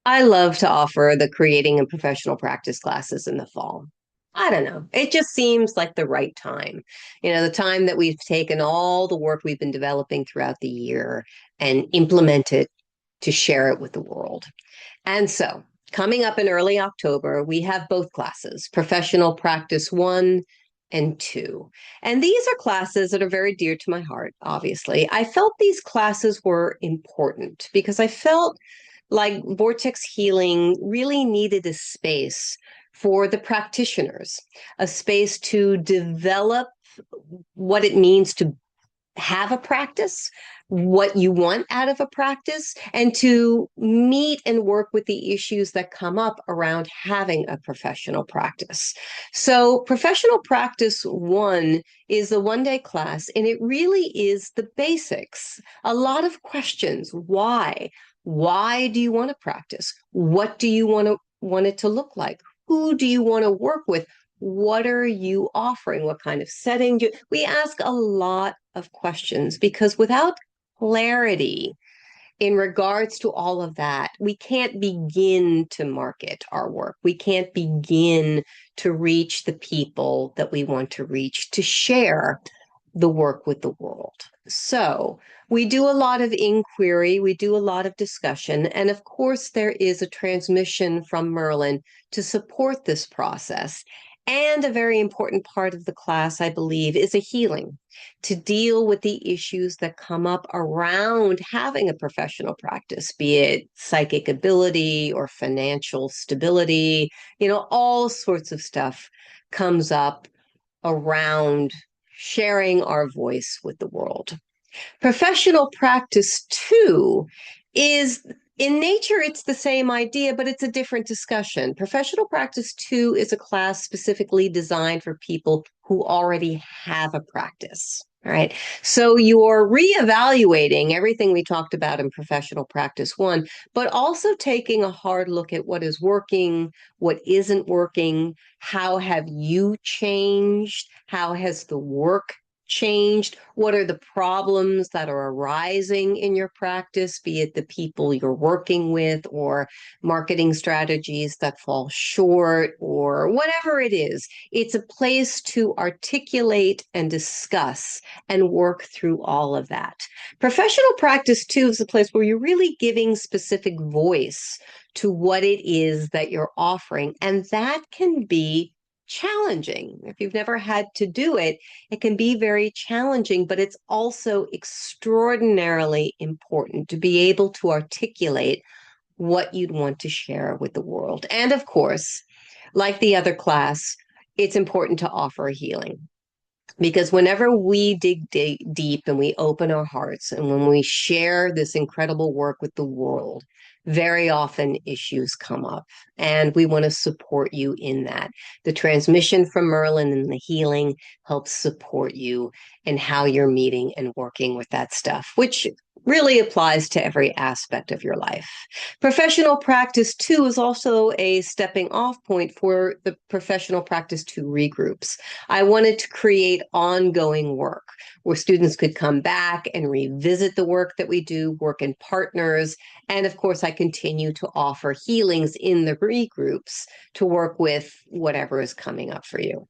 I love to offer the creating and professional practice classes in the fall. I don't know. It just seems like the right time. The time that we've taken all the work we've been developing throughout the year and implement it to share it with the world. And so, coming up in early October, we have both classes, Professional Practice 1 and 2. And these are classes that are very dear to my heart, obviously. I felt these classes were important because I felt like vortex healing really needed a space for the practitioners, a space to develop what it means to have a practice, what you want out of a practice, and to meet and work with the issues that come up around having a professional practice. So, professional practice 1 is a 1 day class, and it really is the basics. A lot of questions. Why? Why do you want to practice? What do you want it to look like? Who do you want to work with? What are you offering? What kind of setting we ask a lot of questions because without clarity in regards to all of that, we can't begin to market our work. We can't begin to reach the people that we want to reach, to share the work with the world. So we do a lot of inquiry, we do a lot of discussion, and of course, there is a transmission from Merlin to support this process. And a very important part of the class, I believe, is a healing to deal with the issues that come up around having a professional practice, be it psychic ability or financial stability, all sorts of stuff comes up around sharing our voice with the world. Professional practice 2 is in nature, it's the same idea, but it's a different discussion. Professional practice 2 is a class specifically designed for people who already have a practice. All right. So you're reevaluating everything we talked about in professional practice 1, but also taking a hard look at what is working, what isn't working, how have you changed, how has the work changed? What are the problems that are arising in your practice, be it the people you're working with or marketing strategies that fall short or whatever it is? It's a place to articulate and discuss and work through all of that. Professional practice 2 is a place where you're really giving specific voice to what it is that you're offering. And that can be challenging. If you've never had to do it, it can be very challenging, but it's also extraordinarily important to be able to articulate what you'd want to share with the world. And of course, like the other class, it's important to offer healing. Because whenever we dig deep and we open our hearts and when we share this incredible work with the world, very often issues come up and we want to support you in that. The transmission from Merlin and the healing helps support you in how you're meeting and working with that stuff, which really applies to every aspect of your life. Professional practice 2 is also a stepping off point for the professional practice 2 regroups. I wanted to create ongoing work where students could come back and revisit the work that we do, work in partners. And of course, I continue to offer healings in the regroups to work with whatever is coming up for you.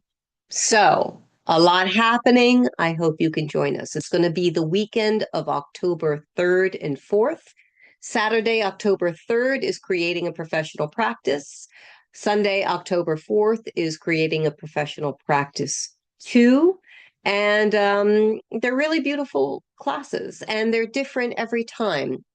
So, a lot happening. I hope you can join us. It's going to be the weekend of October 3rd and 4th. Saturday, October 3rd is creating a professional practice. Sunday, October 4th is creating a professional practice 2. And they're really beautiful classes and they're different every time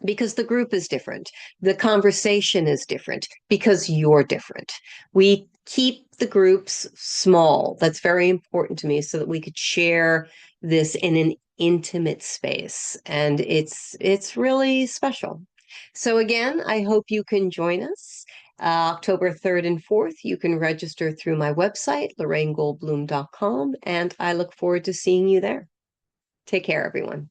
because the group is different. The conversation is different because you're different. We keep the groups small. That's very important to me so that we could share this in an intimate space. And it's really special. So again, I hope you can join us. October 3rd and 4th, you can register through my website, lorrainegoldbloom.com, and I look forward to seeing you there. Take care, everyone.